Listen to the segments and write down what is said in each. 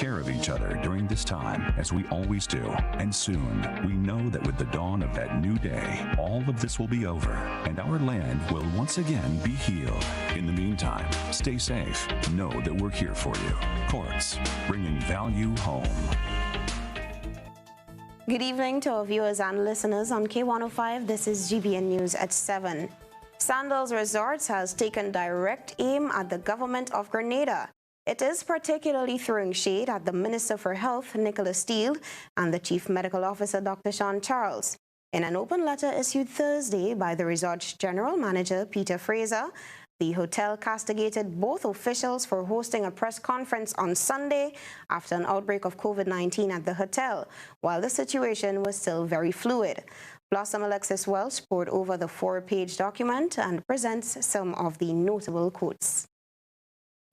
care of each other during this time, as we always do. And soon, we know that with the dawn of that new day, all of this will be over, and our land will once again be healed. In the meantime, stay safe. Know that we're here for you. Courts, bringing value home. Good evening to our viewers and listeners on K105. This is GBN News at 7. Sandals Resorts has taken direct aim at the government of Grenada. It is particularly throwing shade at the Minister for Health, Nicholas Steele, and the Chief Medical Officer, Dr. Sean Charles. In an open letter issued Thursday by the resort's general manager, Peter Fraser, the hotel castigated both officials for hosting a press conference on Sunday after an outbreak of COVID-19 at the hotel, while the situation was still very fluid. Blossom Alexis Welch poured over the 4-page document and presents some of the notable quotes.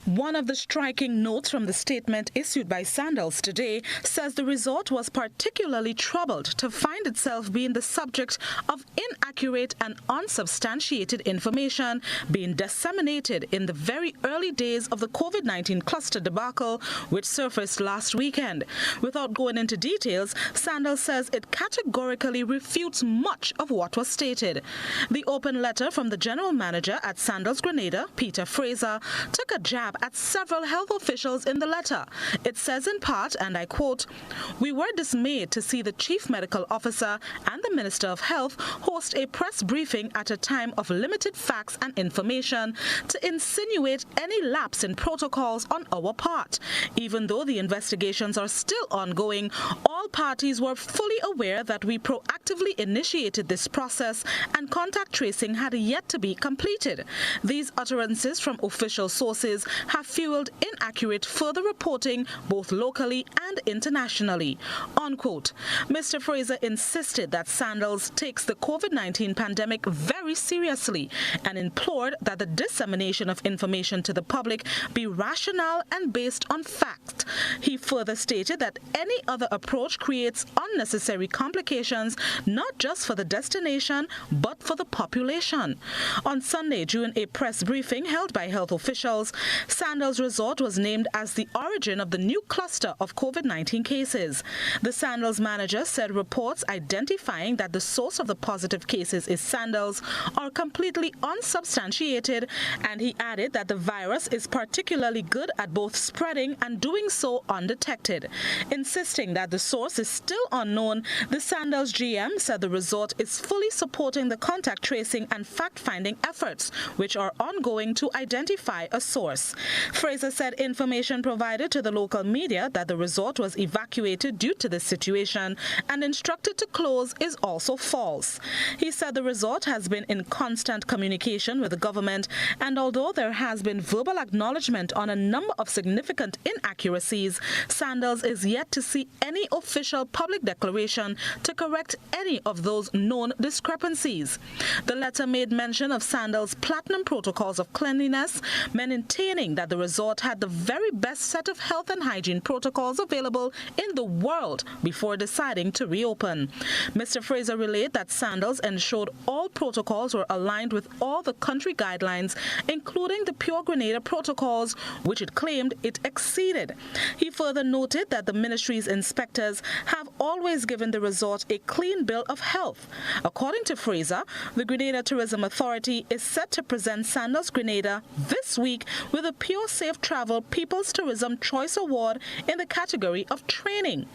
One of the striking notes from the statement issued by Sandals today says the resort was particularly troubled to find itself being the subject of inaccurate and unsubstantiated information being disseminated in the very early days of the COVID-19 cluster debacle, which surfaced last weekend. Without going into details, Sandals says it categorically refutes much of what was stated. The open letter from the general manager at Sandals Grenada, Peter Fraser, took a jab at several health officials in the letter. It says in part, and I quote, "We were dismayed to see the Chief Medical Officer and the Minister of Health host a press briefing at a time of limited facts and information to insinuate any lapse in protocols on our part. Even though the investigations are still ongoing, all parties were fully aware that we proactively initiated this process and contact tracing had yet to be completed. These utterances from official sources have fueled inaccurate further reporting both locally and internationally." Unquote. Mr. Fraser insisted that Sandals takes the COVID-19 pandemic very seriously and implored that the dissemination of information to the public be rational and based on fact. He further stated that any other approach creates unnecessary complications not just for the destination but for the population. On Sunday, during a press briefing held by health officials, Sandals Resort was named as the origin of the new cluster of COVID-19 cases. The Sandals manager said reports identifying that the source of the positive cases is Sandals are completely unsubstantiated, and he added that the virus is particularly good at both spreading and doing so undetected. Insisting that the source is still unknown, the Sandals GM said the resort is fully supporting the contact tracing and fact-finding efforts, which are ongoing to identify a source. Fraser said information provided to the local media that the resort was evacuated due to this situation and instructed to close is also false. He said the resort has been in constant communication with the government, and although there has been verbal acknowledgement on a number of significant inaccuracies, Sandals is yet to see any official public declaration to correct any of those known discrepancies. The letter made mention of Sandals' platinum protocols of cleanliness, maintaining that the resort had the very best set of health and hygiene protocols available in the world before deciding to reopen. Mr. Fraser relayed that Sandals ensured all protocols were aligned with all the country guidelines, including the Pure Grenada protocols, which it claimed it exceeded. He further noted that the ministry's inspectors have always given the resort a clean bill of health. According to Fraser, the Grenada Tourism Authority is set to present Sandals Grenada this week with a Pure Safe Travel People's Tourism Choice Award in the category of training.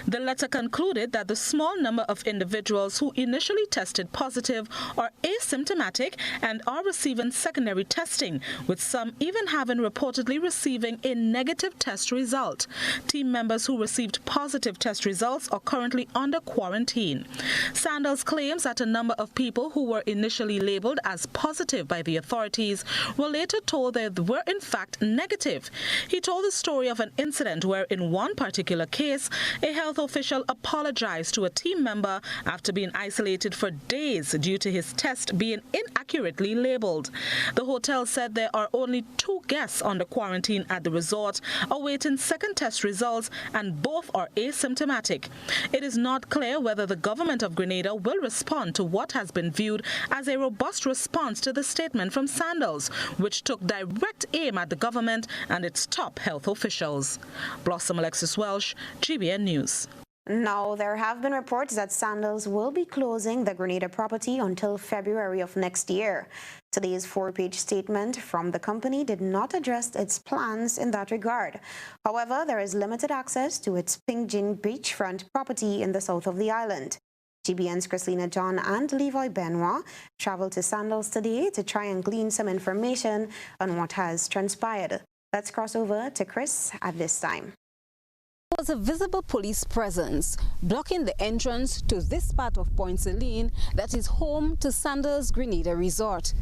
The letter concluded that the small number of individuals who initially tested positive are asymptomatic and are receiving secondary testing, with some even having reportedly receiving a negative test result. Team members who received positive test results are currently under quarantine. Sandals claims that a number of people who were initially labeled as positive by the authorities were later told they were in fact negative. He told the story of an incident where in one particular case, a health official apologized to a team member after being isolated for days due to his test guest being inaccurately labeled. The hotel said there are only 2 guests under quarantine at the resort, awaiting second test results, and both are asymptomatic. It is not clear whether the government of Grenada will respond to what has been viewed as a robust response to the statement from Sandals, which took direct aim at the government and its top health officials. Blossom Alexis Welsh, GBN News. Now, there have been reports that Sandals will be closing the Grenada property until February of next year. Today's 4-page statement from the company did not address its plans in that regard. However, there is limited access to its Pingjin beachfront property in the south of the island. GBN's Christina John and Levi Benoit traveled to Sandals today to try and glean some information on what has transpired. Let's cross over to Chris at this time. There was a visible police presence blocking the entrance to this part of Point Celine that is home to Sandals Grenada Resort.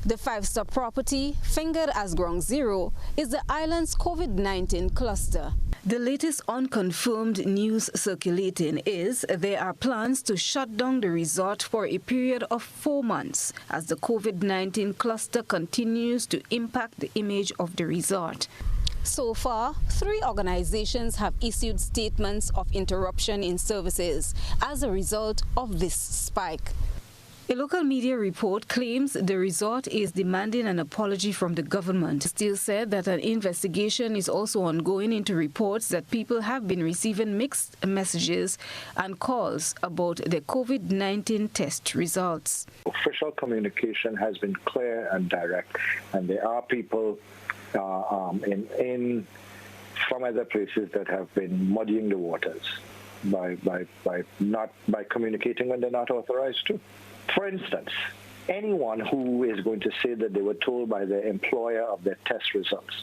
The 5-star property, fingered as Ground Zero, is the island's COVID-19 cluster. The latest unconfirmed news circulating is there are plans to shut down the resort for a period of 4 months as the COVID-19 cluster continues to impact the image of the resort. So far, 3 organizations have issued statements of interruption in services as a result of this spike. A local media report claims the resort is demanding an apology from the government. Still said that an investigation is also ongoing into reports that people have been receiving mixed messages and calls about the COVID-19 test results. Official communication has been clear and direct, and there are people from other places that have been muddying the waters by communicating when they're not authorized to. For instance, anyone who is going to say that they were told by their employer of their test results,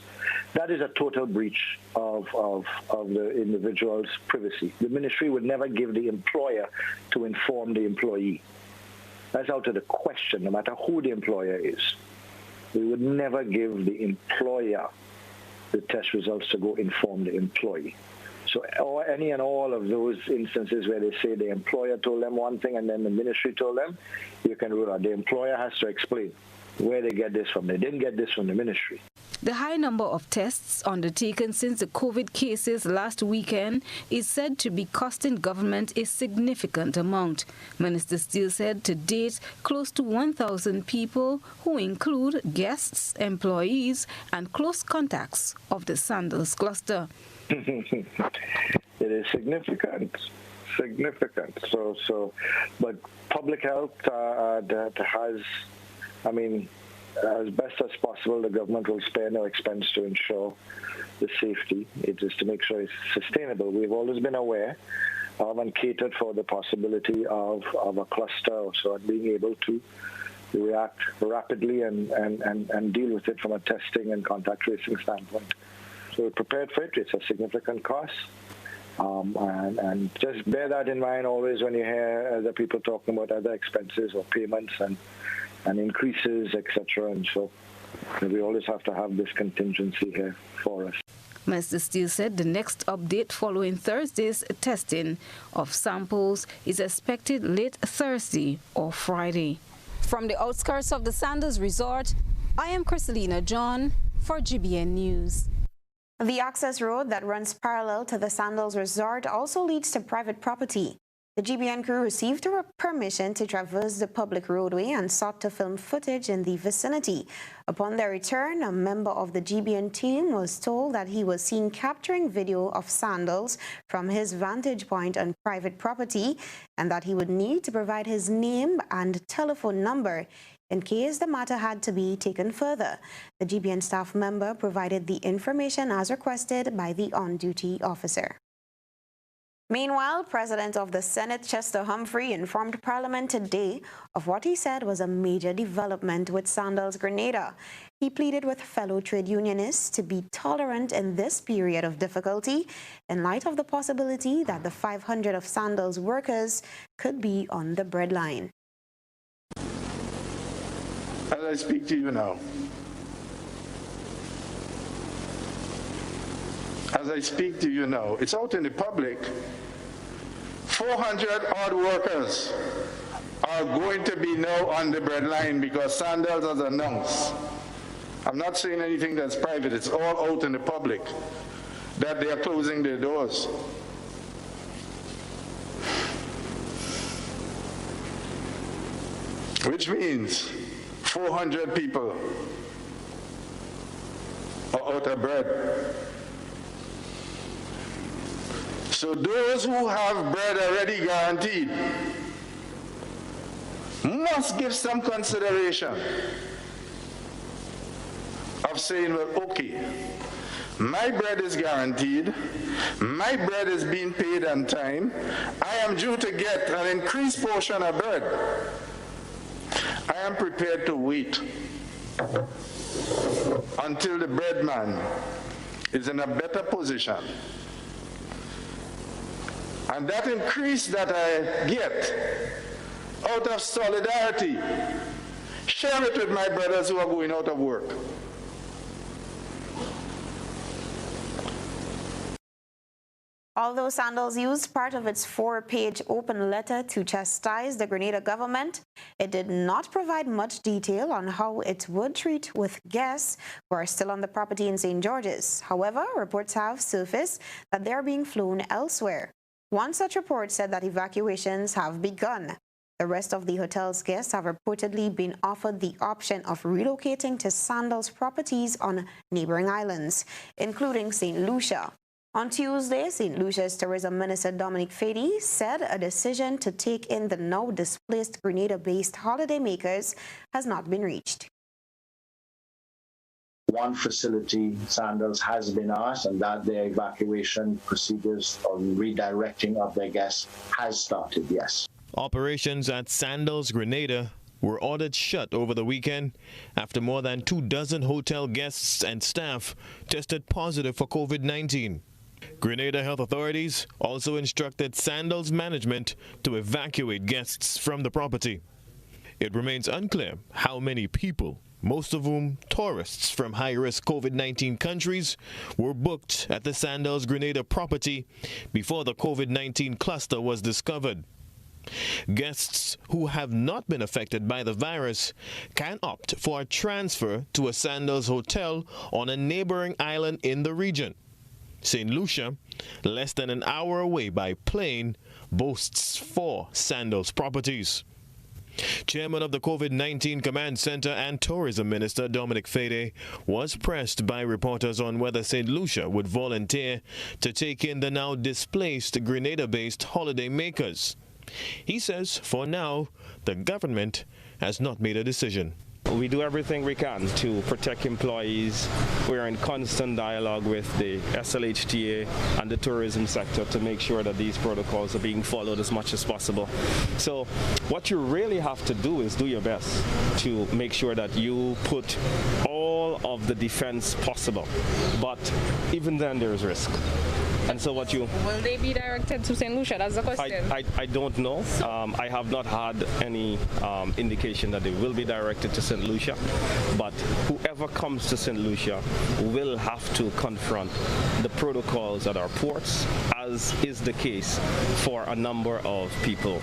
that is a total breach of the individual's privacy. The ministry would never give the employer to inform the employee. That's out of the question, no matter who the employer is. We would never give the employer the test results to go inform the employee. So any and all of those instances where they say the employer told them one thing and then the ministry told them, you can rule out. The employer has to explain where they get this from. They didn't get this from the ministry. The high number of tests undertaken since the COVID cases last weekend is said to be costing government a significant amount. Minister Steele said to date, close to 1,000 people, who include guests, employees, and close contacts of the Sandals cluster. It is significant. But public health that has, as best as possible, the government will spare no expense to ensure the safety. It is to make sure it's sustainable. We've always been aware of and catered for the possibility of a cluster, so being able to react rapidly and deal with it from a testing and contact tracing standpoint. So we're prepared for it. It's a significant cost. And just bear that in mind always when you hear other people talking about other expenses or payments and increases, etc. And so we always have to have this contingency here for us. Mr. Steele said the next update following Thursday's testing of samples is expected late Thursday or Friday. From the outskirts of the Sandals Resort, I am Christina John for GBN News. The access road that runs parallel to the Sandals Resort also leads to private property. The GBN crew received a permission to traverse the public roadway and sought to film footage in the vicinity. Upon their return, a member of the GBN team was told that he was seen capturing video of Sandals from his vantage point on private property and that he would need to provide his name and telephone number in case the matter had to be taken further. The GBN staff member provided the information as requested by the on-duty officer. Meanwhile, President of the Senate, Chester Humphrey, informed Parliament today of what he said was a major development with Sandals Grenada. He pleaded with fellow trade unionists to be tolerant in this period of difficulty in light of the possibility that the 500 of Sandals workers could be on the breadline. As I speak to you now, it's out in the public, 400 odd workers are going to be now on the breadline because Sandals has announced, I'm not saying anything that's private, it's all out in the public, that they are closing their doors. Which means 400 people are out of bread. So those who have bread already guaranteed must give some consideration of saying, well, okay, my bread is guaranteed, my bread is being paid on time, I am due to get an increased portion of bread. I am prepared to wait until the bread man is in a better position. And that increase that I get out of solidarity, share it with my brothers who are going out of work. Although Sandals used part of its 4-page open letter to chastise the Grenada government, it did not provide much detail on how it would treat with guests who are still on the property in St. George's. However, reports have surfaced that they are being flown elsewhere. One such report said that evacuations have begun. The rest of the hotel's guests have reportedly been offered the option of relocating to Sandals properties on neighboring islands, including St. Lucia. On Tuesday, St. Lucia's Tourism Minister Dominic Fady said a decision to take in the now displaced Grenada-based holidaymakers has not been reached. One facility, Sandals, has been asked, and that their evacuation procedures or redirecting of their guests has started, yes. Operations at Sandals Grenada were ordered shut over the weekend after more than 24 hotel guests and staff tested positive for COVID-19. Grenada health authorities also instructed Sandals management to evacuate guests from the property. It remains unclear how many people, most of whom tourists from high-risk COVID-19 countries, were booked at the Sandals Grenada property before the COVID-19 cluster was discovered. Guests who have not been affected by the virus can opt for a transfer to a Sandals hotel on a neighboring island in the region. St. Lucia, less than an hour away by plane, boasts 4 Sandals properties. Chairman of the COVID-19 Command Center and Tourism Minister Dominic Fady was pressed by reporters on whether St. Lucia would volunteer to take in the now displaced Grenada-based holidaymakers. He says, for now, the government has not made a decision. We do everything we can to protect employees. We're in constant dialogue with the SLHTA and the tourism sector to make sure that these protocols are being followed as much as possible. So what you really have to do is do your best to make sure that you put all of the defense possible. But even then there is risk. And so what you... Will they be directed to St. Lucia? That's the question. I don't know. I have not had any indication that they will be directed to St. Lucia. But whoever comes to St. Lucia will have to confront the protocols at our ports, as is the case for a number of people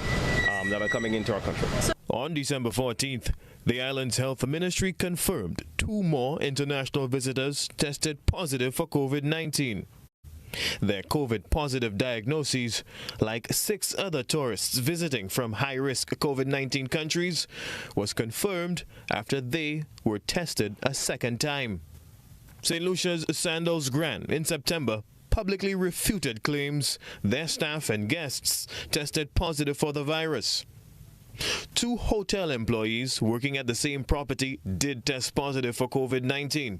that are coming into our country. On December 14th, the island's health ministry confirmed 2 more international visitors tested positive for COVID-19. Their COVID-positive diagnoses, like 6 other tourists visiting from high-risk COVID-19 countries, was confirmed after they were tested a second time. St. Lucia's Sandals Grand in September publicly refuted claims their staff and guests tested positive for the virus. 2 hotel employees working at the same property did test positive for COVID-19.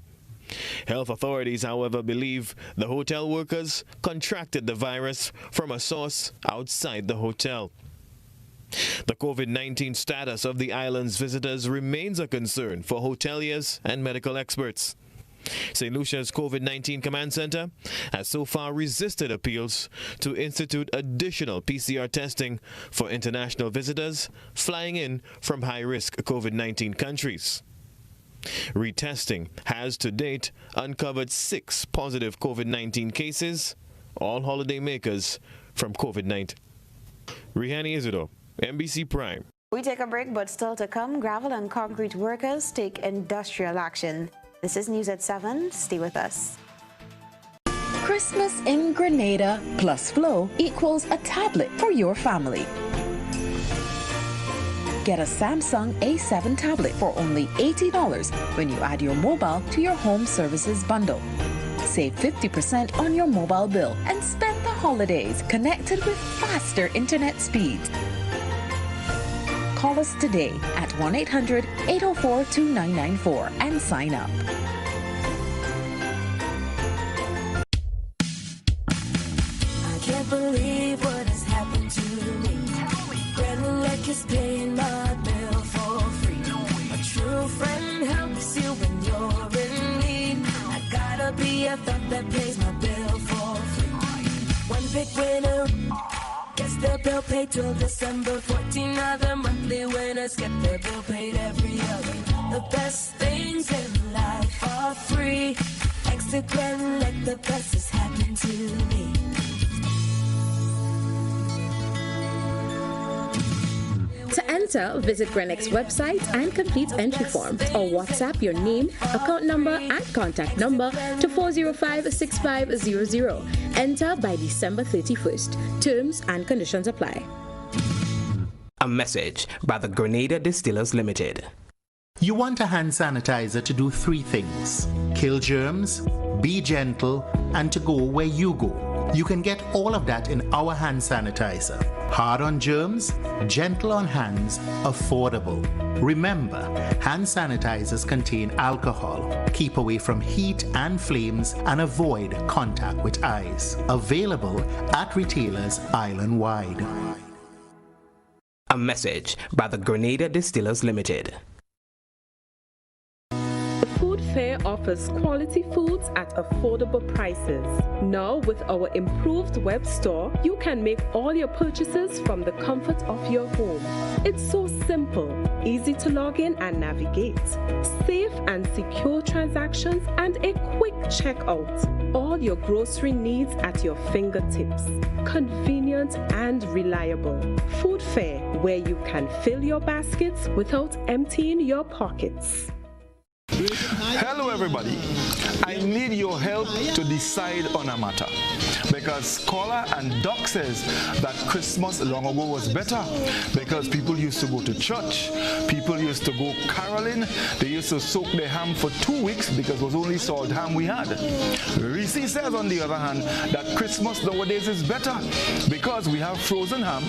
Health authorities, however, believe the hotel workers contracted the virus from a source outside the hotel. The COVID-19 status of the island's visitors remains a concern for hoteliers and medical experts. St. Lucia's COVID-19 Command Center has so far resisted appeals to institute additional PCR testing for international visitors flying in from high-risk COVID-19 countries. Retesting has to date uncovered 6 positive COVID-19 cases, all holidaymakers from COVID-19. Rihani Isidore, NBC Prime. We take a break, but still to come, gravel and concrete workers take industrial action. This is News at 7. Stay with us. Christmas in Grenada plus Flow equals a tablet for your family. Get a Samsung A7 tablet for only $80 when you add your mobile to your home services bundle. Save 50% on your mobile bill and spend the holidays connected with faster internet speeds. Call us today at 1-800-804-2994 and sign up. I can't believe what has happened to me. Beverly is paying my bill for free. A true friend helps you when you're in need. I gotta be a thought that pays my bill for free. One big winner gets their bill paid till December. 14 other monthly winners get their bill paid every other. The best things in life are free. Extra grand, like the best has happened to me. To enter, visit Grenex's website and complete entry form, or WhatsApp your name, account number, and contact number to 405-6500. Enter by December 31st. Terms and conditions apply. A message by the Grenada Distillers Limited. You want a hand sanitizer to do 3 things: kill germs, be gentle, and to go where you go. You can get all of that in our hand sanitizer. Hard on germs, gentle on hands, affordable. Remember, hand sanitizers contain alcohol. Keep away from heat and flames and avoid contact with eyes. Available at retailers island-wide. A message by the Grenada Distillers Limited. Food Fair offers quality foods at affordable prices. Now, with our improved web store, you can make all your purchases from the comfort of your home. It's so simple, easy to log in and navigate, safe and secure transactions, and a quick checkout. All your grocery needs at your fingertips. Convenient and reliable. Food Fair, where you can fill your baskets without emptying your pockets. Hello everybody, I need your help to decide on a matter, because Scholar and Doc says that Christmas long ago was better, because people used to go to church, people used to go caroling, they used to soak their ham for 2 weeks because it was only salt ham we had. Reese says on the other hand that Christmas nowadays is better because we have frozen ham,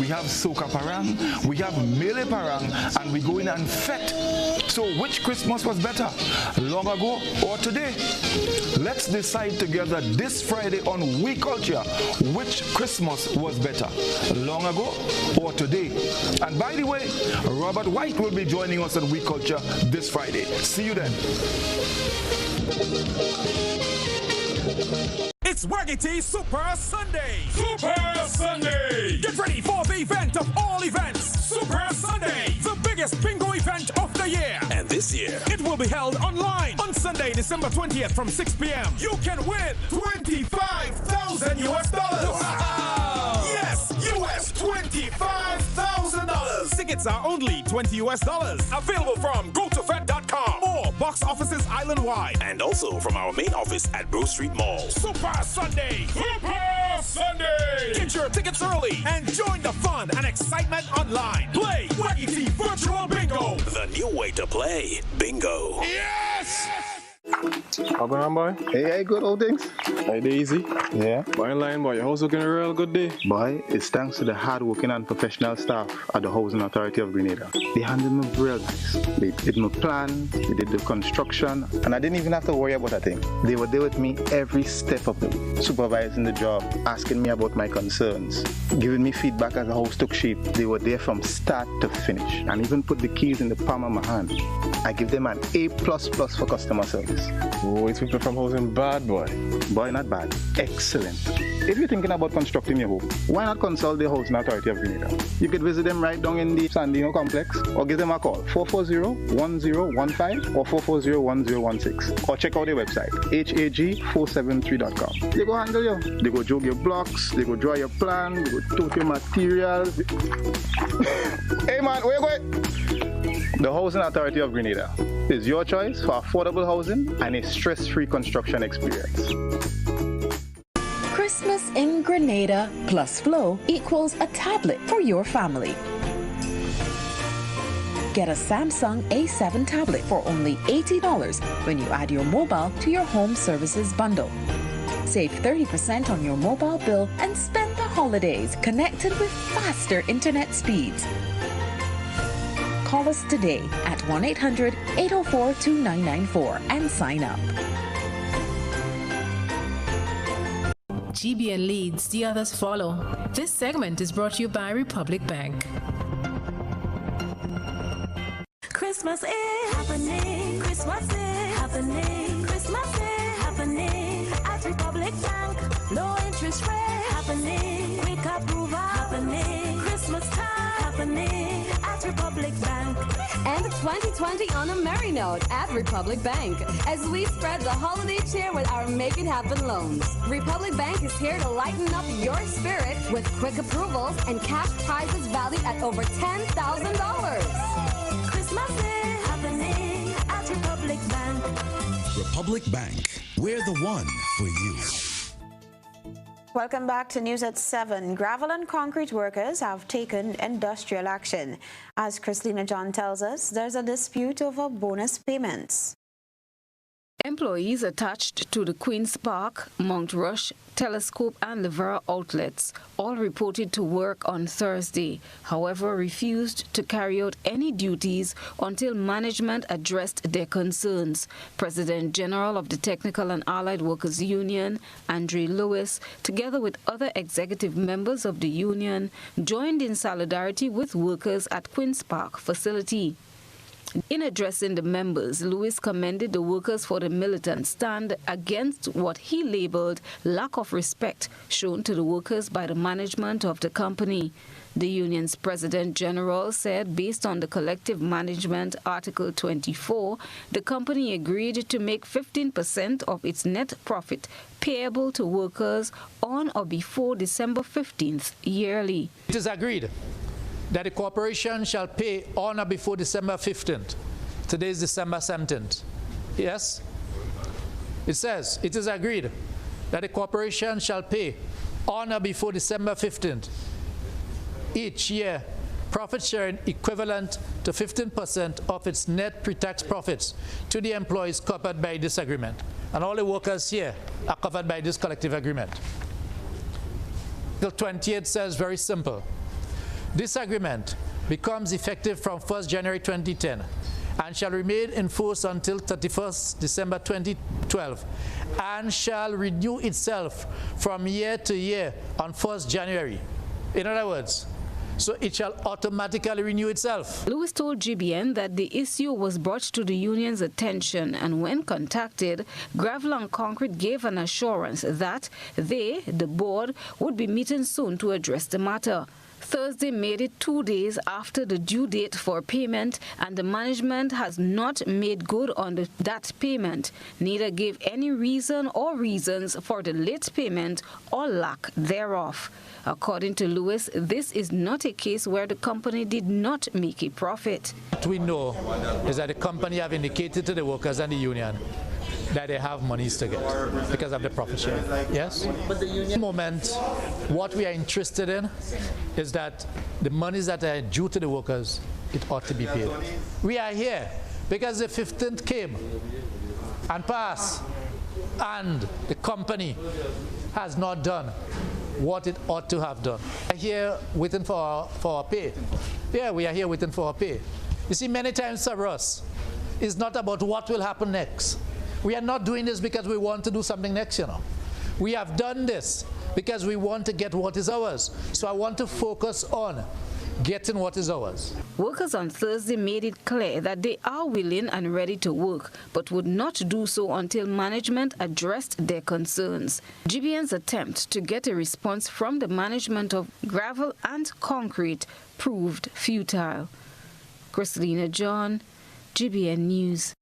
we have soca parang, we have mele parang, and we go in and fet. So which Christmas was better, long ago or today? Let's decide together this Friday on We Culture which Christmas was better, long ago or today. And by the way, Robert White will be joining us on We Culture this Friday. See you then. It's Waggity Super Sunday! Super Sunday! Get ready for the event of all events, Super Sunday! The biggest bingo event of the year! And this year, it will be held online on Sunday, December 20th from 6 p.m. You can win $25,000 US! Wow! Yes, US $25,000! Tickets are only $20 US. Available from GoToFed.com or box offices island-wide. And also from our main office at Bro Street Mall. Super Sunday! Super Sunday! Get your tickets early and join the fun and excitement online. Play Waggity Virtual Bingo! The new way to play bingo. Yes! How going on, boy? Hey, good old things. Hey, easy. Yeah. Boy, in line, boy. Your house looking a real good day. Boy, it's thanks to the hard-working and professional staff at the Housing Authority of Grenada. They handled me real nice. They did my plan, they did the construction, and I didn't even have to worry about a thing. They were there with me every step of the way, supervising the job, asking me about my concerns, giving me feedback as the house took shape. They were there from start to finish, and even put the keys in the palm of my hand. I give them an A++ for customer service. Oh, it's people from housing bad, boy. Boy, not bad. Excellent. If you're thinking about constructing your home, why not consult the Housing Authority of Grenada? You could visit them right down in the Sandino complex or give them a call, 440-1015 or 440-1016. Or check out their website, hag473.com. They go handle you. They go jog your blocks, they go draw your plan, they go tote your materials. Hey man, where you going? The Housing Authority of Grenada is your choice for affordable housing and a stress-free construction experience. Christmas in Grenada plus Flow equals a tablet for your family. Get a Samsung A7 tablet for only $80 when you add your mobile to your home services bundle. Save 30% on your mobile bill and spend the holidays connected with faster internet speeds. Call us today at 1-800-804-2994 and sign up. GBN leads, the others follow. This segment is brought to you by Republic Bank. Christmas is happening. Christmas is happening. Christmas is happening at Republic Bank. Low interest rate happening. Quick approval happening. Christmas time happening at Republic Bank. And 2020 on a merry note at Republic Bank as we spread the holiday cheer with our Make It Happen loans. Republic Bank is here to lighten up your spirit with quick approvals and cash prizes valued at over $10,000. Christmas is happening at Republic Bank. Republic Bank, we're the one for you. Welcome back to News at 7. Gravel and concrete workers have taken industrial action. As Christina John tells us, there's a dispute over bonus payments. Employees attached to the Queen's Park, Mount Rush, Telescope and Livera outlets all reported to work on Thursday, however refused to carry out any duties until management addressed their concerns. President General of the Technical and Allied Workers Union, Andre Lewis, together with other executive members of the union, joined in solidarity with workers at Queen's Park facility. In addressing the members, Lewis commended the workers for the militant stand against what he labeled lack of respect shown to the workers by the management of the company. The union's President General said based on the collective management Article 24, the company agreed to make 15% of its net profit payable to workers on or before December 15th yearly. It is agreed that the corporation shall pay on or before December 15th. Today is December 17th. Yes? It says, it is agreed that the corporation shall pay on or before December 15th each year profit sharing equivalent to 15% of its net pre-tax profits to the employees covered by this agreement. And all the workers here are covered by this collective agreement. Article 28 says very simple. This agreement becomes effective from 1st January 2010 and shall remain in force until 31st December 2012 and shall renew itself from year to year on 1st January. In other words, so it shall automatically renew itself. Lewis told GBN that the issue was brought to the union's attention, and when contacted, Gravel and Concrete gave an assurance that they, the board, would be meeting soon to address the matter. Thursday made it 2 days after the due date for payment, and the management has not made good on that payment, neither gave any reason or reasons for the late payment or lack thereof. According to Lewis, this is not a case where the company did not make a profit. What we know is that the company have indicated to the workers and the union that they have monies to get because of the profit share. Yes? But the union moment, what we are interested in is that the monies that are due to the workers, it ought to be paid. We are here because the 15th came and passed, and the company has not done what it ought to have done. We are here waiting for our pay. Yeah, we are here waiting for our pay. You see, many times for us, it's not about what will happen next. We are not doing this because we want to do something next, you know. We have done this because we want to get what is ours. So I want to focus on getting what is ours. Workers on Thursday made it clear that they are willing and ready to work, but would not do so until management addressed their concerns. GBN's attempt to get a response from the management of gravel and concrete proved futile. Christina John, GBN News.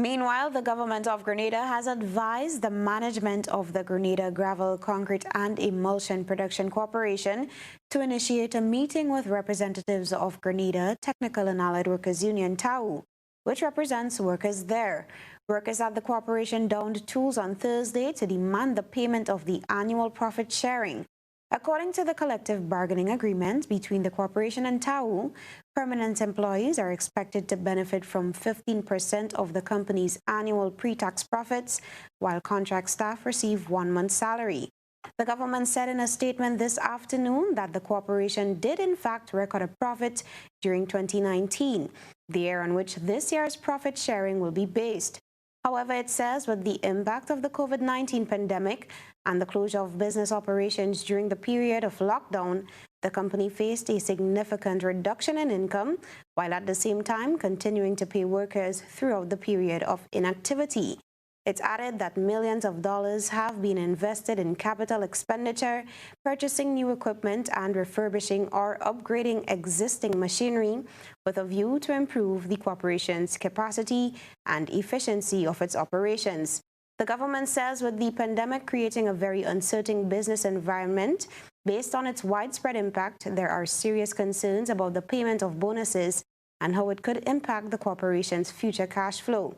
Meanwhile, the government of Grenada has advised the management of the Grenada Gravel, Concrete and Emulsion Production Corporation to initiate a meeting with representatives of Grenada Technical and Allied Workers Union, TAU, which represents workers there. Workers at the corporation donned tools on Thursday to demand the payment of the annual profit sharing. According to the collective bargaining agreement between the corporation and TAU, permanent employees are expected to benefit from 15% of the company's annual pre-tax profits, while contract staff receive 1 month's salary. The government said in a statement this afternoon that the corporation did in fact record a profit during 2019, the year on which this year's profit sharing will be based. However, it says with the impact of the COVID-19 pandemic and the closure of business operations during the period of lockdown, the company faced a significant reduction in income, while at the same time continuing to pay workers throughout the period of inactivity. It's added that millions of dollars have been invested in capital expenditure, purchasing new equipment and refurbishing or upgrading existing machinery with a view to improve the corporation's capacity and efficiency of its operations. The government says with the pandemic creating a very uncertain business environment, based on its widespread impact, there are serious concerns about the payment of bonuses and how it could impact the corporation's future cash flow,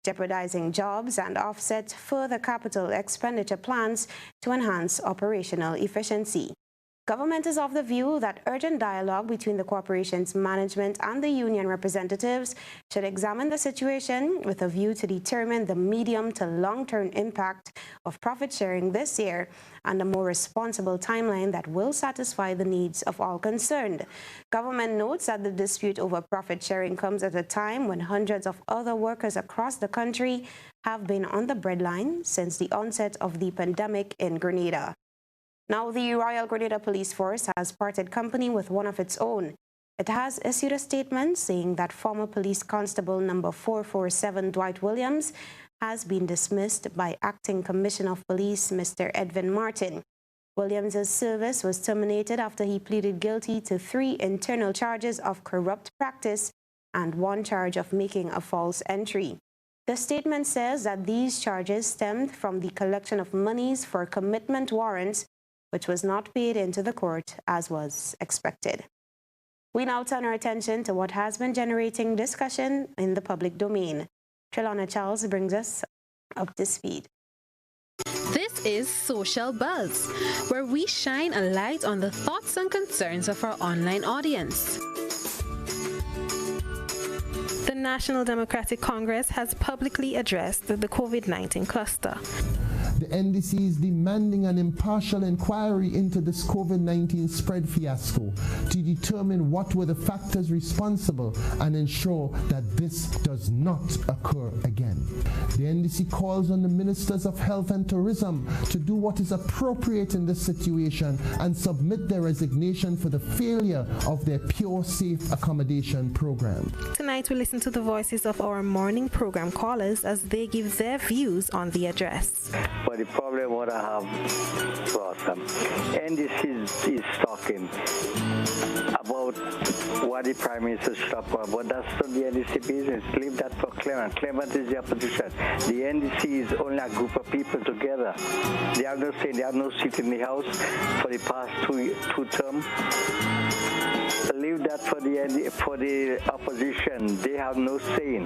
jeopardizing jobs and offset further capital expenditure plans to enhance operational efficiency. Government is of the view that urgent dialogue between the corporation's management and the union representatives should examine the situation with a view to determine the medium to long-term impact of profit sharing this year and a more responsible timeline that will satisfy the needs of all concerned. Government notes that the dispute over profit sharing comes at a time when hundreds of other workers across the country have been on the breadline since the onset of the pandemic in Grenada. Now, the Royal Grenada Police Force has parted company with one of its own. It has issued a statement saying that former Police Constable number 447 Dwight Williams has been dismissed by Acting Commissioner of Police Mr. Edwin Martin. Williams's service was terminated after he pleaded guilty to 3 internal charges of corrupt practice and 1 charge of making a false entry. The statement says that these charges stemmed from the collection of monies for commitment warrants, which was not paid into the court as was expected. We now turn our attention to what has been generating discussion in the public domain. Trelawna Charles brings us up to speed. This is Social Buzz, where we shine a light on the thoughts and concerns of our online audience. The National Democratic Congress has publicly addressed the COVID-19 cluster. The NDC is demanding an impartial inquiry into this COVID-19 spread fiasco to determine what were the factors responsible and ensure that this does not occur again. The NDC calls on the Ministers of Health and Tourism to do what is appropriate in this situation and submit their resignation for the failure of their Pure Safe Accommodation program. Tonight we listen to the voices of our morning program callers as they give their views on the address. But the problem what I have to ask them, NDC is talking about what the Prime Minister should talk about, but that's not the NDC business. Leave that for Clement. Clement is the opposition. The NDC is only a group of people together. They have no say, they have no seat in the House for the past two terms. Leave that for the opposition. They have no say in.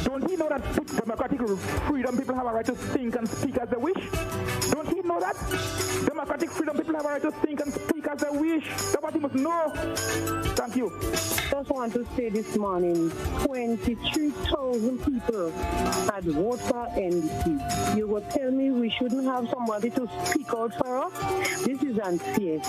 Don't he know that democratic freedom people have a right to think and speak as they wish? Don't he know that? Democratic freedom people have a right to think and speak as they wish. Somebody must know. Thank you. Just want to say this morning, 23,000 people had voted for NDC. You will tell me we shouldn't have somebody to speak out for us? This is unfair.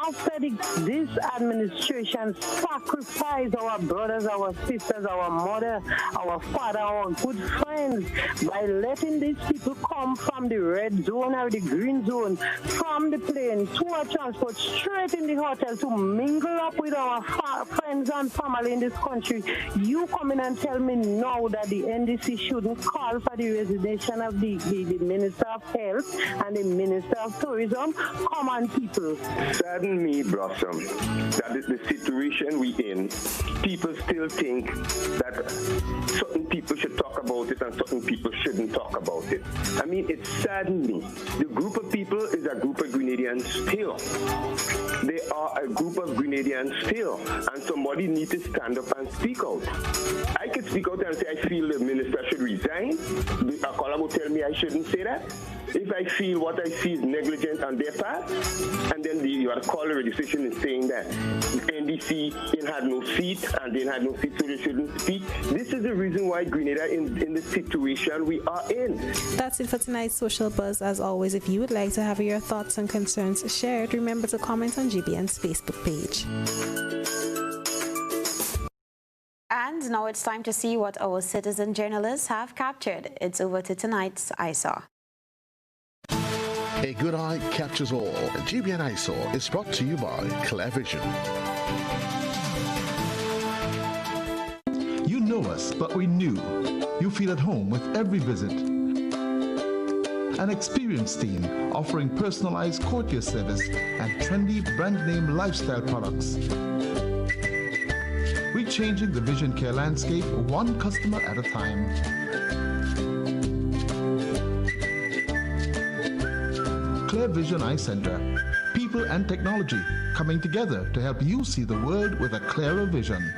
After this administration sacrificed our brothers, our sisters, our mother, our father, our good friends, friends by letting these people come from the red zone or the green zone, from the plane to our transport straight in the hotel to mingle up with our friends and family in this country. You come in and tell me now that the NDC shouldn't call for the resignation of the Minister of Health and the Minister of Tourism. Come on, people. Sadden me, Blossom, that the situation we in, people still think that certain people should talk about it and certain people shouldn't talk about it. I mean, it saddens me. The group of people is a group of Grenadians still. They are a group of Grenadians still, and somebody needs to stand up and speak out. I could speak out and say I feel the minister should resign. A caller will tell me I shouldn't say that. If I feel what I see is negligent on their part, and then your caller registration is saying that NDC had no seat and they had no seat, so they shouldn't speak. This is the reason why Grenada in the situation we are in. That's it for tonight's Social Buzz. As always, if you would like to have your thoughts and concerns shared, remember to comment on GBN's Facebook page. And now it's time to see what our citizen journalists have captured. It's over to tonight's ISAW. A good eye captures all. GBN ISAW is brought to you by Clear Vision. You know us, but we knew. You feel at home with every visit. An experienced team offering personalized courtier service and trendy brand name lifestyle products. We're changing the vision care landscape one customer at a time. Clear Vision Eye Center. People and technology coming together to help you see the world with a clearer vision.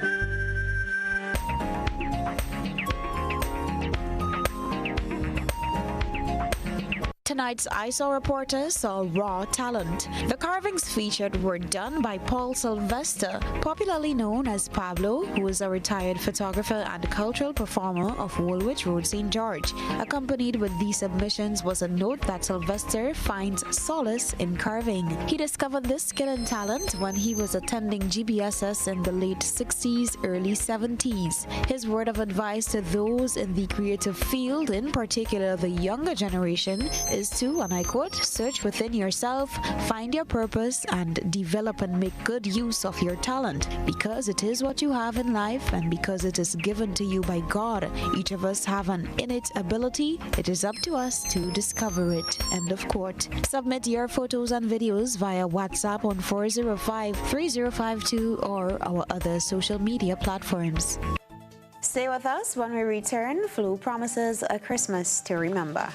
Tonight's ISAW reporter saw raw talent. The carvings featured were done by Paul Sylvester, popularly known as Pablo, who is a retired photographer and cultural performer of Woolwich Road, St. George. Accompanied with these submissions was a note that Sylvester finds solace in carving. He discovered this skill and talent when he was attending GBSS in the late 60s, early 70s. His word of advice to those in the creative field, in particular the younger generation, is to, and I quote, search within yourself, find your purpose, and develop and make good use of your talent, because it is what you have in life and because it is given to you by God. Each of us have an innate ability. It is up to us to discover it. End of quote. Submit your photos and videos via WhatsApp on 405-3052 or our other social media platforms. Stay with us. When we return, Flu promises a Christmas to remember.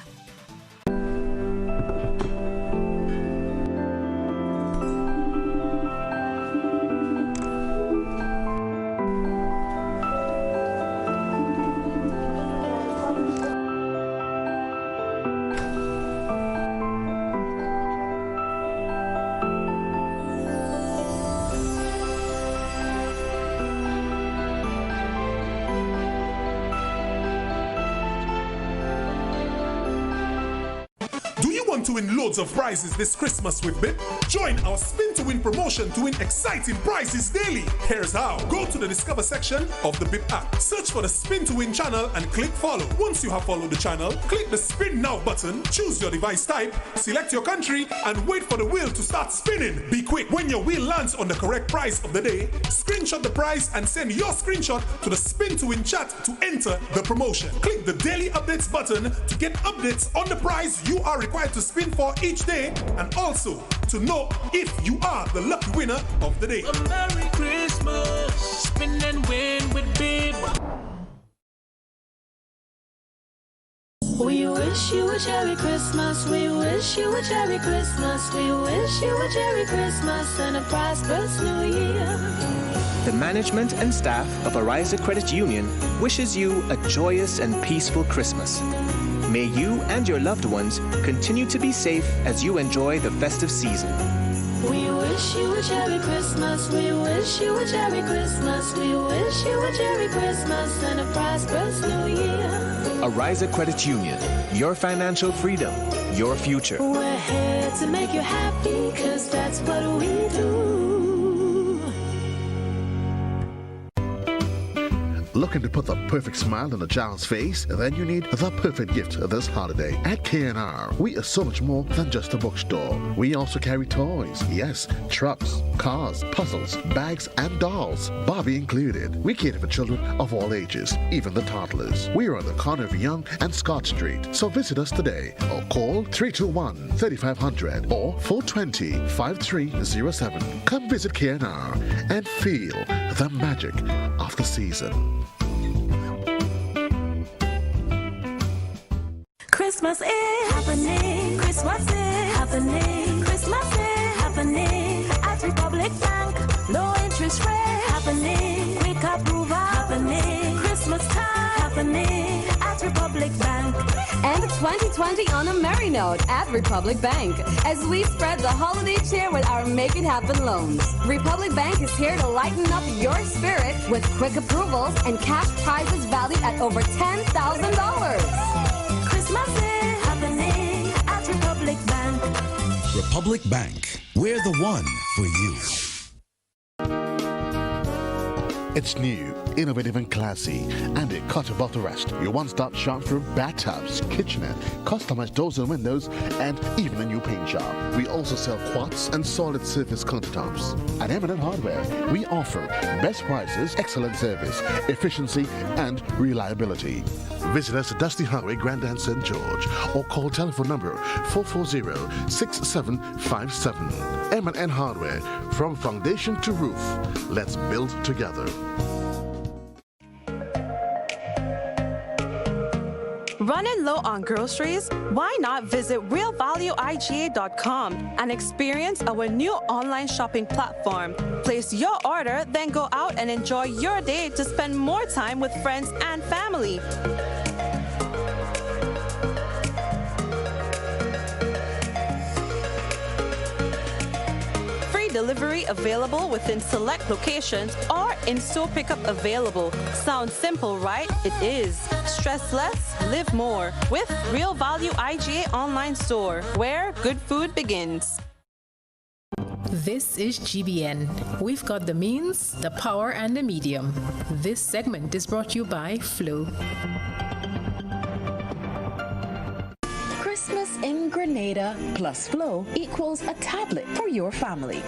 To win loads of prizes this Christmas with BIP? Join our Spin to Win promotion to win exciting prizes daily. Here's how. Go to the Discover section of the BIP app. Search for the Spin to Win channel and click follow. Once you have followed the channel, click the Spin Now button, choose your device type, select your country, and wait for the wheel to start spinning. Be quick. When your wheel lands on the correct prize of the day, screenshot the prize and send your screenshot to the Spin to Win chat to enter the promotion. Click the Daily Updates button to get updates on the prize you are required to spin for each day, and also to know if you are the lucky winner of the day. A Merry Christmas, spin and win with Bib. We wish you a Merry Christmas, we wish you a Merry Christmas, we wish you a Merry Christmas and a prosperous New Year. The management and staff of Ariza Credit Union wishes you a joyous and peaceful Christmas. May you and your loved ones continue to be safe as you enjoy the festive season. We wish you a Merry Christmas, we wish you a Merry Christmas, we wish you a Merry Christmas and a prosperous New Year. Ariza Credit Union, your financial freedom, your future. We're here to make you happy, 'cause that's what we do. Look Looking to put the perfect smile on a child's face? Then you need the perfect gift this holiday. At KNR, we are so much more than just a bookstore. We also carry toys. Yes, trucks, cars, puzzles, bags, and dolls. Barbie included. We cater for children of all ages, even the toddlers. We are on the corner of Young and Scott Street. So visit us today or call 321-3500 or 420-5307. Come visit KNR and feel the magic of the season. Christmas is happening. Christmas is happening. Christmas is happening at Republic Bank. Low interest rate happening. Quick approval happening. Christmas time happening at Republic Bank. And 2020 on a merry note at Republic Bank as we spread the holiday cheer with our Make It Happen loans. Republic Bank is here to lighten up your spirit with quick approvals and cash prizes valued at over $10,000. Christmas is happening at Republic Bank. Republic Bank. We're the one for you. It's new, innovative and classy, and a cut above the rest. Your one-stop shop for bathtubs, kitchenette, customized doors and windows, and even a new paint job. We also sell quartz and solid surface countertops. At M&N Hardware, we offer best prices, excellent service, efficiency, and reliability. Visit us at Dusty Highway, Grandin, St. George, or call telephone number 440-6757. M&N Hardware, from foundation to roof. Let's build together. Running low on groceries? Why not visit realvalueiga.com and experience our new online shopping platform? Place your order, then go out and enjoy your day to spend more time with friends and family. Delivery available within select locations or in-store pickup available. Sounds simple, right? It is. Stress less, live more with Real Value IGA online store, where good food begins. This is GBN. We've got the means, the power, and the medium. This segment is brought to you by Flow. Christmas in Grenada plus Flow equals a tablet for your family.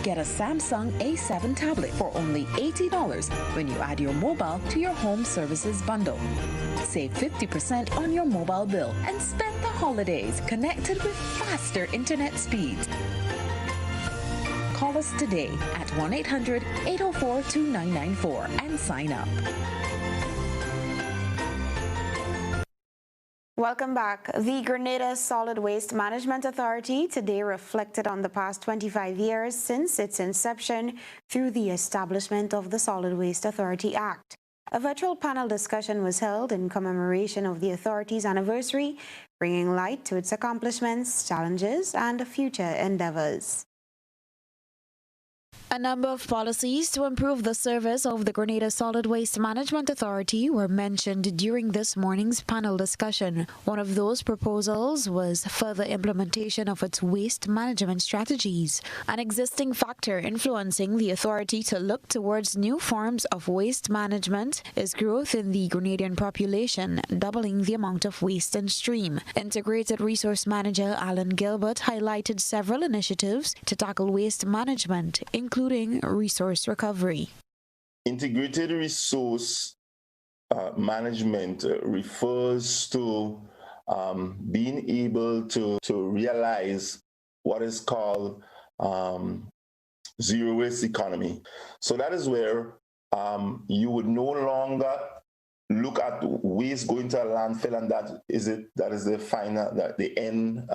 Get a Samsung A7 tablet for only $80 when you add your mobile to your home services bundle. Save 50% on your mobile bill and spend the holidays connected with faster internet speeds. Call us today at 1-800-804-2994 and sign up. Welcome back. The Grenada Solid Waste Management Authority today reflected on the past 25 years since its inception through the establishment of the Solid Waste Authority Act. A virtual panel discussion was held in commemoration of the authority's anniversary, bringing light to its accomplishments, challenges, and future endeavors. A number of policies to improve the service of the Grenada Solid Waste Management Authority were mentioned during this morning's panel discussion. One of those proposals was further implementation of its waste management strategies. An existing factor influencing the authority to look towards new forms of waste management is growth in the Grenadian population, doubling the amount of waste in stream. Integrated Resource Manager Alan Gilbert highlighted several initiatives to tackle waste management, including resource recovery. Integrated resource management refers to being able to realize what is called zero waste economy. So that is where you would no longer look at waste going to a landfill and that is the final, the end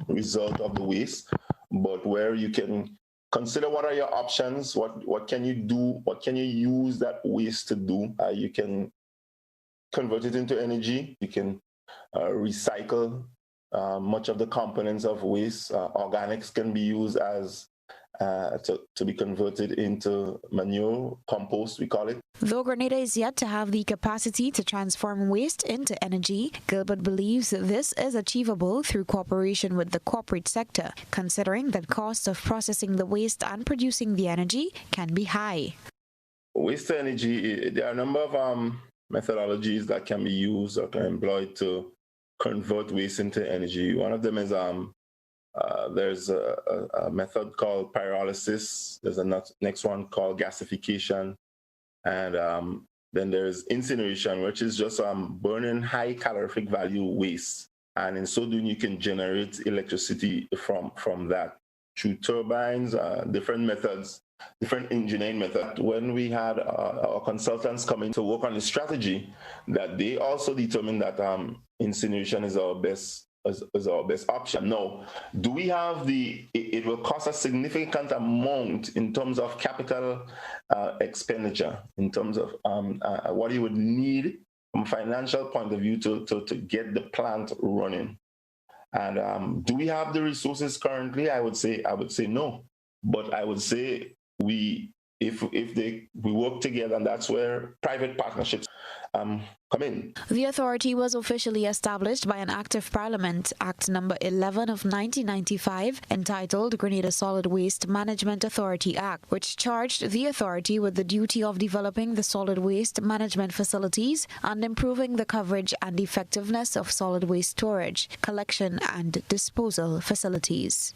result of the waste, but where you can consider what are your options, what can you do, what can you use that waste to do. You can convert it into energy, you can recycle much of the components of waste. Organics can be used as to be converted into manure, compost, we call it. Though Grenada is yet to have the capacity to transform waste into energy, Gilbert believes this is achievable through cooperation with the corporate sector, considering that costs of processing the waste and producing the energy can be high. waste to energy, there are a number of methodologies that can be used or can be employed to convert waste into energy. One of them is there's a method called pyrolysis. There's a next one called gasification. And then there's incineration, which is just burning high calorific value waste. And in so doing, you can generate electricity from that through turbines, different methods, different engineering methods. When we had our consultants come in to work on the strategy, that they also determined that incineration is our best option. Now, do we have it will cost a significant amount in terms of capital expenditure, in terms of what you would need from a financial point of view to get the plant running. And do we have the resources currently? I would say no. But I would say we work together, and that's where private partnerships come in. The authority was officially established by an Act of Parliament, Act Number 11 of 1995, entitled Grenada Solid Waste Management Authority Act, which charged the authority with the duty of developing the solid waste management facilities and improving the coverage and effectiveness of solid waste storage, collection and disposal facilities.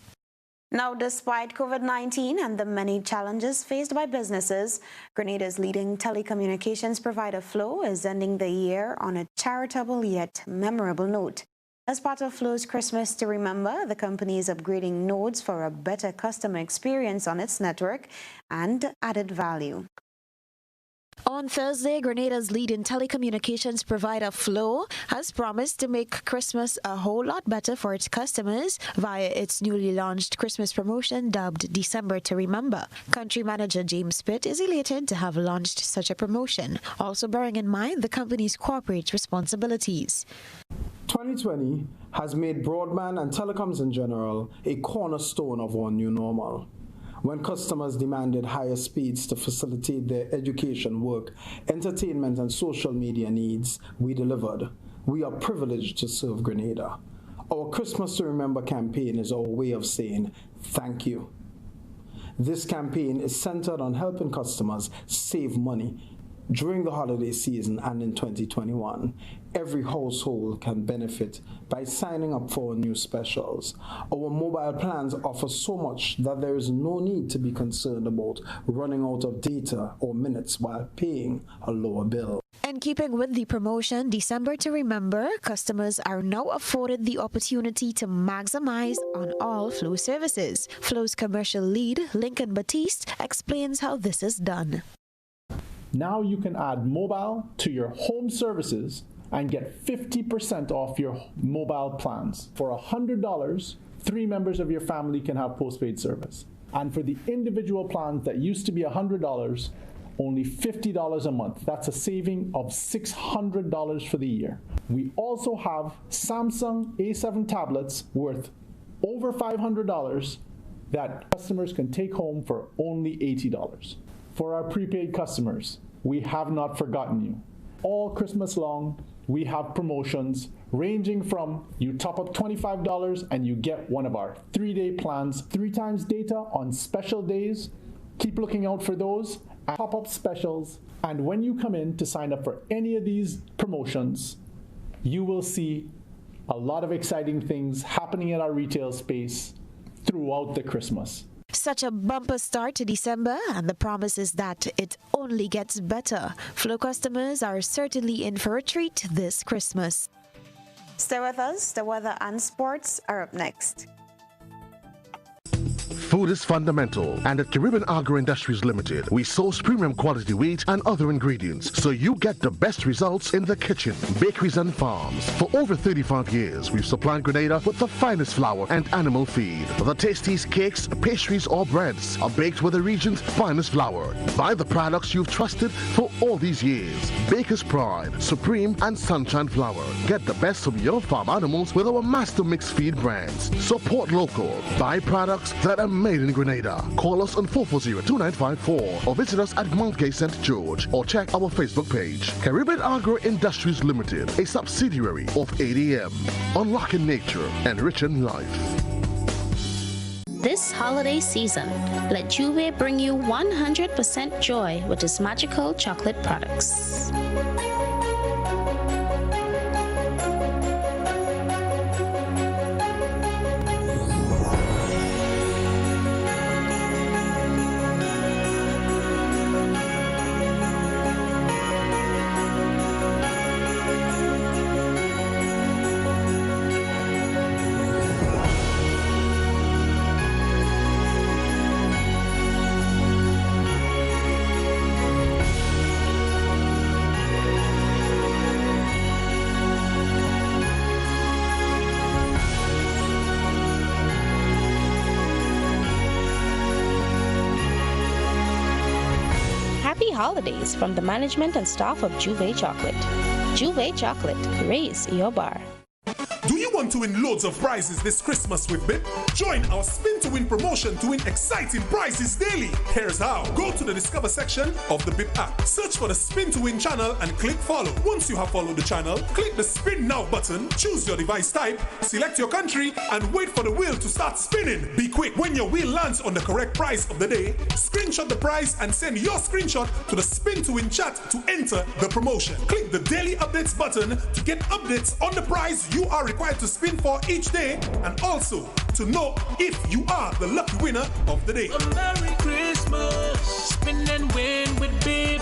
Now, despite COVID-19 and the many challenges faced by businesses, Grenada's leading telecommunications provider Flow is ending the year on a charitable yet memorable note. As part of Flow's Christmas to Remember, the company is upgrading nodes for a better customer experience on its network and added value. On Thursday, Grenada's leading telecommunications provider Flow has promised to make Christmas a whole lot better for its customers via its newly launched Christmas promotion dubbed December to Remember. Country manager James Pitt is elated to have launched such a promotion, also bearing in mind the company's corporate responsibilities. 2020 has made broadband and telecoms in general a cornerstone of our new normal. When customers demanded higher speeds to facilitate their education, work, entertainment, and social media needs, we delivered. We are privileged to serve Grenada. Our Christmas to Remember campaign is our way of saying thank you. This campaign is centered on helping customers save money during the holiday season and in 2021. Every household can benefit by signing up for our new specials. Our mobile plans offer so much that there is no need to be concerned about running out of data or minutes while paying a lower bill. In keeping with the promotion December to Remember, customers are now afforded the opportunity to maximize on all Flow services. Flow's commercial lead, Lincoln Batiste, explains how this is done. Now you can add mobile to your home services and get 50% off your mobile plans. For $100, 3 members of your family can have postpaid service. And for the individual plans that used to be $100, only $50 a month. That's a saving of $600 for the year. We also have Samsung A7 tablets worth over $500 that customers can take home for only $80. For our prepaid customers, we have not forgotten you. All Christmas long, we have promotions ranging from you top up $25 and you get one of our 3-day plans, 3 times data on special days. Keep looking out for those pop-up specials. And when you come in to sign up for any of these promotions, you will see a lot of exciting things happening in our retail space throughout the Christmas. Such a bumper start to December, and the promise is that it only gets better. Flow customers are certainly in for a treat this Christmas. Stay with us. The weather and sports are up next. Food is fundamental, and at Caribbean Agro Industries Limited, we source premium quality wheat and other ingredients, so you get the best results in the kitchen, bakeries and farms. For over 35 years, we've supplied Grenada with the finest flour and animal feed. The tastiest cakes, pastries or breads are baked with the region's finest flour. Buy the products you've trusted for all these years. Baker's Pride, Supreme and Sunshine Flour. Get the best from your farm animals with our master mixed feed brands. Support local. Buy products that are made in Grenada. Call us on 440-2954 or visit us at Mount Gay St. George or check our Facebook page. Caribbean Agro Industries Limited, a subsidiary of ADM. Unlocking nature, enriching life. This holiday season, let Juve bring you 100% joy with its magical chocolate products. Holidays from the management and staff of Juve Chocolate. Juve Chocolate, raise your bar. Do you want to win loads of prizes this Christmas with BIP? Join our Spin to Win promotion to win exciting prizes daily. Here's how. Go to the Discover section of the BIP app. Search for the Spin to Win channel and click follow. Once you have followed the channel, click the Spin Now button, choose your device type, select your country, and wait for the wheel to start spinning. Be quick. When your wheel lands on the correct prize of the day, screenshot the prize and send your screenshot to the Spin to Win chat to enter the promotion. Click the Daily Updates button to get updates on the prize you are required to spin for each day, and also to know if you are the lucky winner of the day. A Merry Christmas, spin and win with Bib.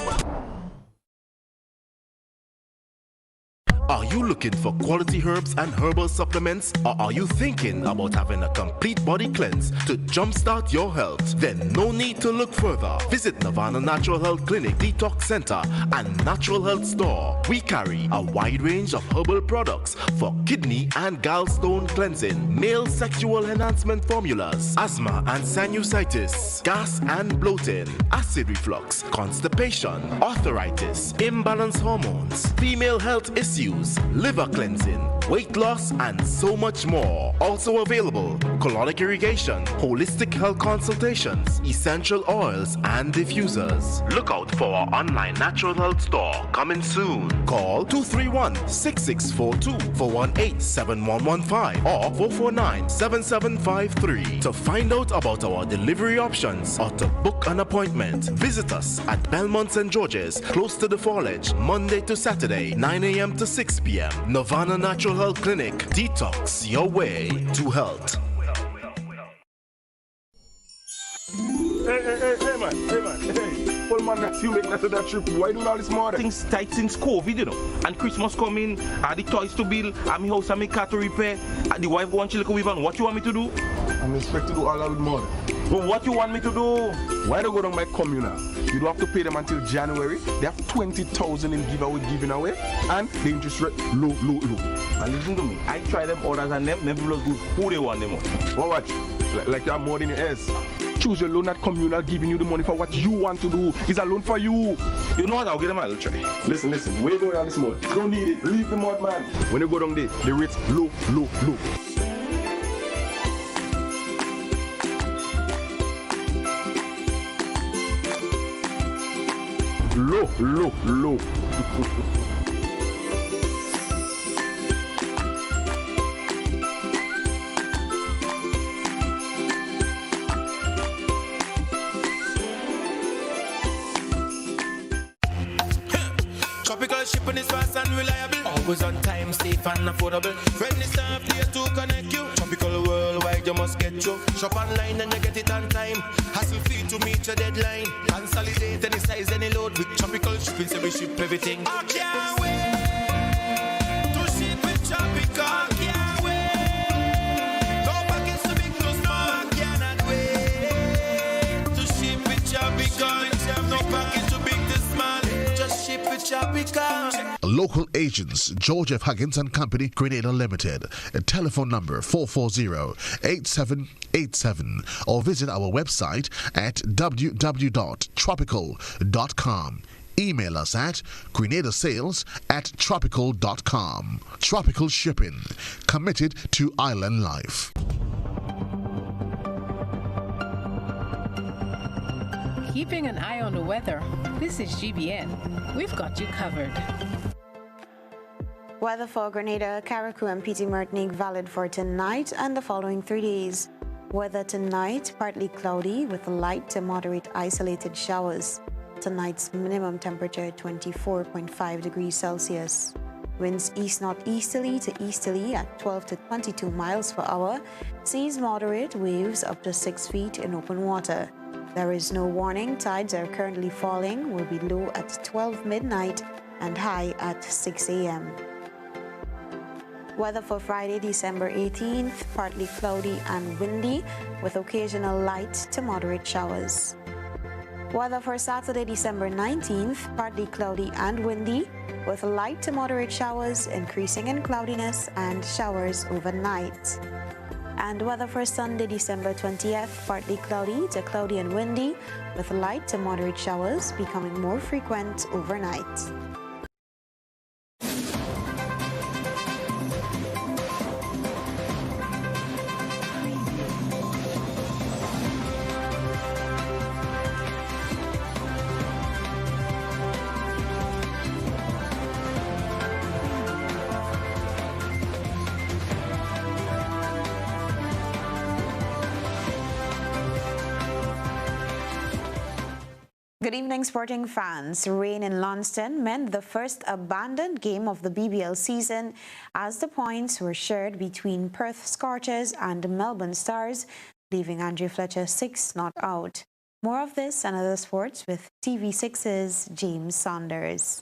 Are you looking for quality herbs and herbal supplements? Or are you thinking about having a complete body cleanse to jumpstart your health? Then no need to look further. Visit Nirvana Natural Health Clinic, Detox Center, and Natural Health Store. We carry a wide range of herbal products for kidney and gallstone cleansing, male sexual enhancement formulas, asthma and sinusitis, gas and bloating, acid reflux, constipation, arthritis, imbalanced hormones, female health issues, liver cleansing, weight loss, and so much more. Also available, colonic irrigation, holistic health consultations, essential oils, and diffusers. Look out for our online natural health store coming soon. Call 231-6642 418-7115 or 449-7753 to find out about our delivery options or to book an appointment. Visit us at Belmont St. George's, close to the Foliage, Monday to Saturday, 9 a.m. to 6 p.m. Nirvana Natural Health Clinic. Detox your way to health. Hey man, well man, that's you making us that trip. Why do all this more? Things tight since COVID, you know. And Christmas coming, the toys to build, and my house and my car to repair, and the wife go and chill with and what you want me to do? I'm expected to do all that with more. But what you want me to do? Why don't go down my communal? You don't have to pay them until January. They have 20,000 in giving away, and the interest rate low. And listen to me, I try them orders and them never look good. Who they want them on? Well, watch, like you have more than your ears. Choose your loan at communal, giving you the money for what you want to do. It's a loan for you. You know what? I'll get them a little try. Listen, where you going on this mode? Don't need it. Leave the mud, man. When you go down there, the rate's low. Low. Tropical shipping is fast and reliable. Always on time, safe and affordable. Friendly staff here to connect you. Tropical worldwide, you must get you. Shop online and you get it on time. Hassle free to meet your deadline. Consolidate any size, any load with tropical shipping, so we ship everything. I can't wait to ship with tropical. Can't wait. No package too big, too small. I cannot wait to ship with tropical. No package too big, too small. Just ship with tropical. Local agents, George F. Huggins and Company, Grenada Limited. Telephone number 440-8787 or visit our website at www.tropical.com. Email us at grenadasales@tropical.com. Tropical Shipping, committed to island life. Keeping an eye on the weather. This is GBN. We've got you covered. Weather for Grenada, Carriacou and PT Martinique valid for tonight and the following 3 days. Weather tonight, partly cloudy with light to moderate isolated showers. Tonight's minimum temperature 24.5 degrees Celsius. Winds east-northeasterly to easterly at 12 to 22 miles per hour. Seas moderate, waves up to 6 feet in open water. There is no warning. Tides are currently falling, will be low at 12 midnight and high at 6 a.m. Weather for Friday, December 18th, partly cloudy and windy with occasional light to moderate showers. Weather for Saturday, December 19th, partly cloudy and windy with light to moderate showers, increasing in cloudiness and showers overnight. And weather for Sunday, December 20th, partly cloudy to cloudy and windy with light to moderate showers, becoming more frequent overnight. Good evening, sporting fans. Rain in Launceston meant the first abandoned game of the BBL season as the points were shared between Perth Scorchers and Melbourne Stars, leaving Andrew Fletcher 6 not out. More of this and other sports with TV6's James Saunders.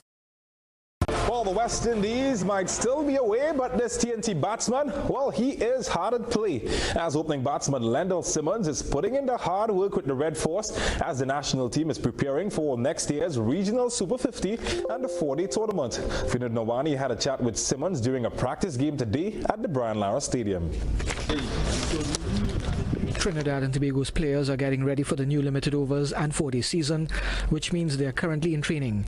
Well, the West Indies might still be away, but this TNT batsman, well, he is hard at play. As opening batsman Lendl Simmons is putting in the hard work with the Red Force as the national team is preparing for next year's regional Super 50 and the 4-day tournament. Vinod Nawani had a chat with Simmons during a practice game today at the Brian Lara Stadium. Trinidad and Tobago's players are getting ready for the new limited overs and 4-day season, which means they are currently in training.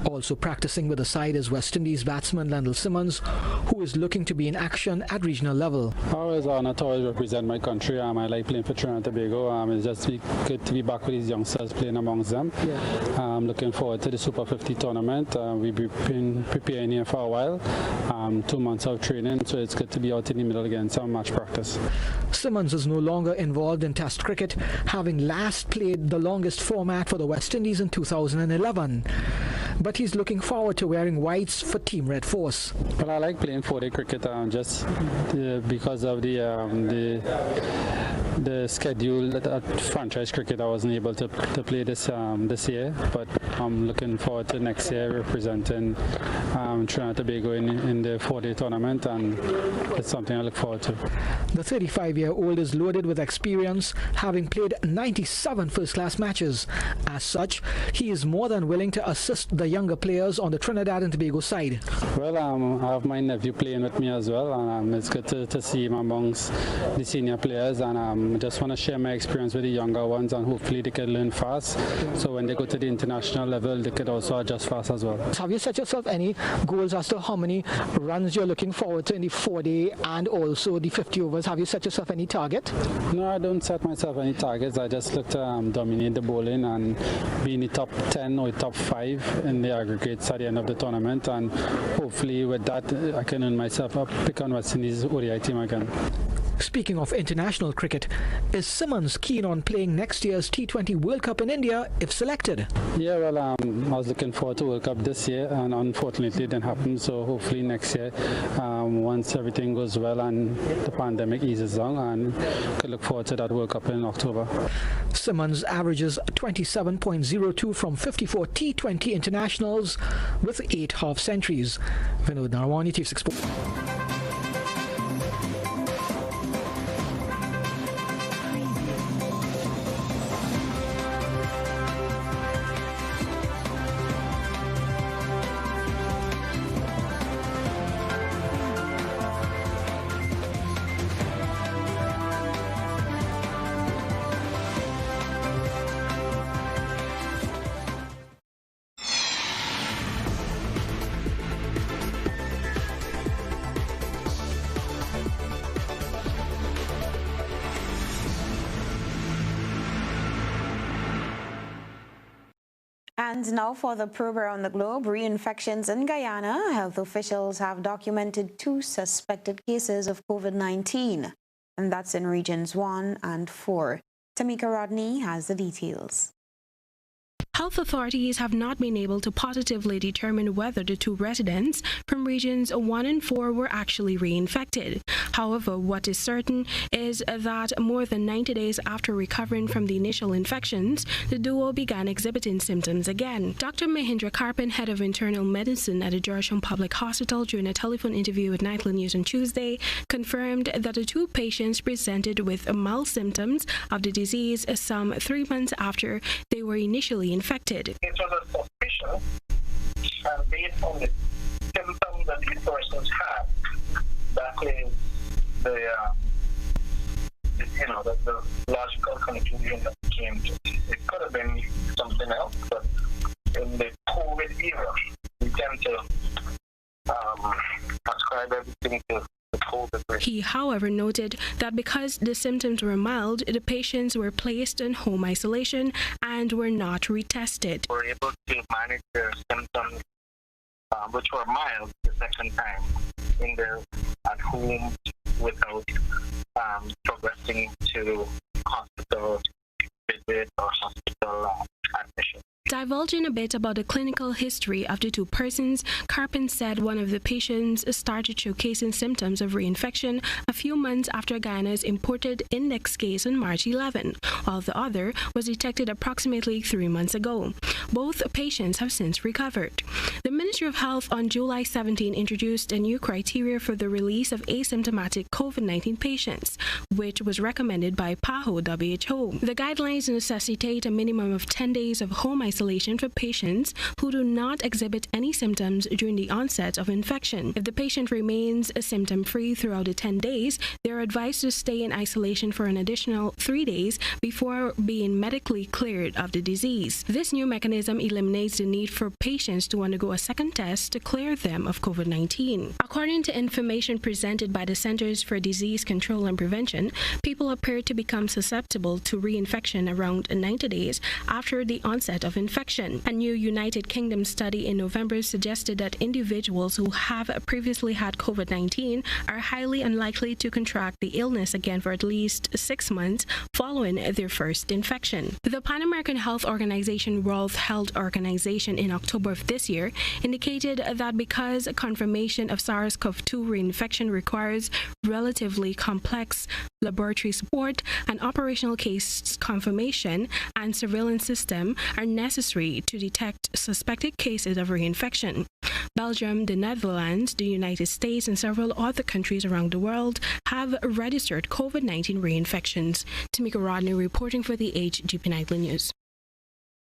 Also practicing with the side is West Indies batsman Lendl Simmons, who is looking to be in action at regional level. Always an honor to always represent my country. I like playing for Trinidad and Tobago. It's just good to be back with these youngsters playing amongst them. I'm looking forward to the Super 50 tournament. We've been preparing here for a while, 2 months of training, so it's good to be out in the middle again, some match practice. Simmons is no longer involved in Test cricket, having last played the longest format for the West Indies in 2011. But he's looking forward to wearing whites for Team Red Force. Well, I like playing 4-day cricket just because of the schedule at franchise cricket. I wasn't able to play this year, but I'm looking forward to next year representing Trinidad and Tobago in the 4-day tournament, and it's something I look forward to. The 35-year-old is loaded with experience, having played 97 first-class matches. As such, he is more than willing to assist the younger players on the Trinidad and Tobago side. Well, I have my nephew playing with me as well, and it's good to see him amongst the senior players, and I just want to share my experience with the younger ones, and hopefully they can learn fast, so when they go to the international level they could also adjust fast as well. Have you set yourself any goals as to how many runs you're looking forward to in the 4-day and also the 50 overs? Have you set yourself any target? No, I don't set myself any targets. I just look to dominate the bowling and be in the top 10 or top 5 in the aggregates at the end of the tournament, and hopefully with that I can earn myself a pick on West Indies ODI team again. Speaking of international cricket, is Simmons keen on playing next year's T20 World Cup in India if selected? Yeah, well, I was looking forward to World Cup this year, and unfortunately it didn't happen, so hopefully next year, once everything goes well and the pandemic eases down, and could look forward to that World Cup in October. Simmons averages 27.02 from 54 T20 internationals with 8 half centuries. Vinod Narwani, TV6 Sports. And now for the probe around the globe, reinfections in Guyana. Health officials have documented 2 suspected cases of COVID-19. and that's in Regions 1 and 4. Tamika Rodney has the details. Health authorities have not been able to positively determine whether the two residents from regions 1 and 4 were actually reinfected. However, what is certain is that more than 90 days after recovering from the initial infections, the duo began exhibiting symptoms again. Dr. Mahindra Karpan, head of internal medicine at the Georgetown Public Hospital, during a telephone interview with Nightly News on Tuesday, confirmed that the two patients presented with mild symptoms of the disease some 3 months after they were initially infected. It was a suspicion, and based on the symptoms that these persons had, that is the logical conclusion that came to. It could have been something else, but in the COVID era, we tend to ascribe everything to the COVID. He, however, noted that because the symptoms were mild, the patients were placed in home isolation and were not retested. We were able to manage their symptoms, which were mild the second time, at home without progressing to hospital visit or hospital admission. Divulging a bit about the clinical history of the two persons, Karpan said one of the patients started showcasing symptoms of reinfection a few months after Guyana's imported index case on March 11, while the other was detected approximately 3 months ago. Both patients have since recovered. The Ministry of Health on July 17 introduced a new criteria for the release of asymptomatic COVID-19 patients, which was recommended by PAHO WHO. The guidelines necessitate a minimum of 10 days of home isolation for patients who do not exhibit any symptoms during the onset of infection. If the patient remains symptom-free throughout the 10 days, they are advised to stay in isolation for an additional 3 days before being medically cleared of the disease. This new mechanism eliminates the need for patients to undergo a second test to clear them of COVID-19. According to information presented by the Centers for Disease Control and Prevention, people appear to become susceptible to reinfection around 90 days after the onset of infection. A new United Kingdom study in November suggested that individuals who have previously had COVID-19 are highly unlikely to contract the illness again for at least 6 months following their first infection. The Pan American Health Organization, World Health Organization, in October of this year indicated that because confirmation of SARS-CoV-2 reinfection requires relatively complex laboratory support, an operational case confirmation and surveillance system are necessary to detect suspected cases of reinfection. Belgium, the Netherlands, the United States, and several other countries around the world have registered COVID-19 reinfections. Tamika Rodney reporting for the HGP Nightly News.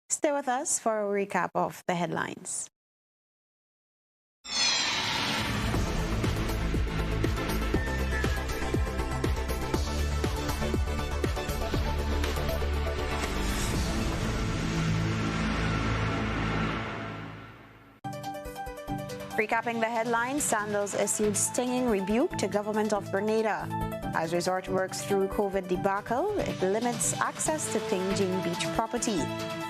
Stay with us for a recap of the headlines. Recapping the headlines, Sandals issued stinging rebuke to government of Grenada. As resort works through COVID debacle, it limits access to Tingjing Beach property.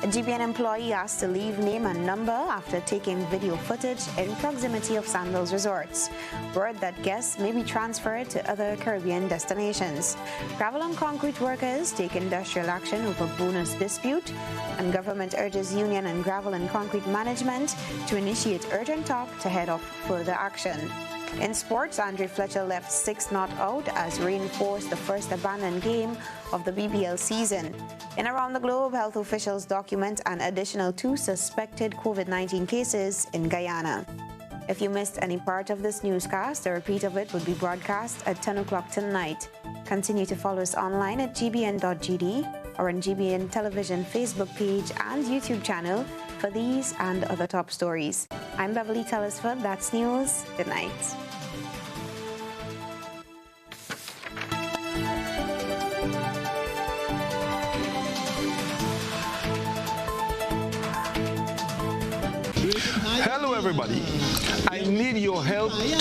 A GBN employee asked to leave name and number after taking video footage in proximity of Sandals resorts. Word that guests may be transferred to other Caribbean destinations. Gravel and concrete workers take industrial action over bonus dispute, and government urges union and gravel and concrete management to initiate urgent talk to head off further action. In sports, Andre Fletcher left 6 not out as rain forced the first abandoned game of the BBL season. In Around the Globe, health officials document an additional 2 suspected COVID-19 cases in Guyana. If you missed any part of this newscast, a repeat of it would be broadcast at 10 o'clock tonight. Continue to follow us online at gbn.gd or on GBN Television Facebook page and YouTube channel for these and other top stories. I'm Beverly Telesford. That's news. Good night. Hello everybody, I need your help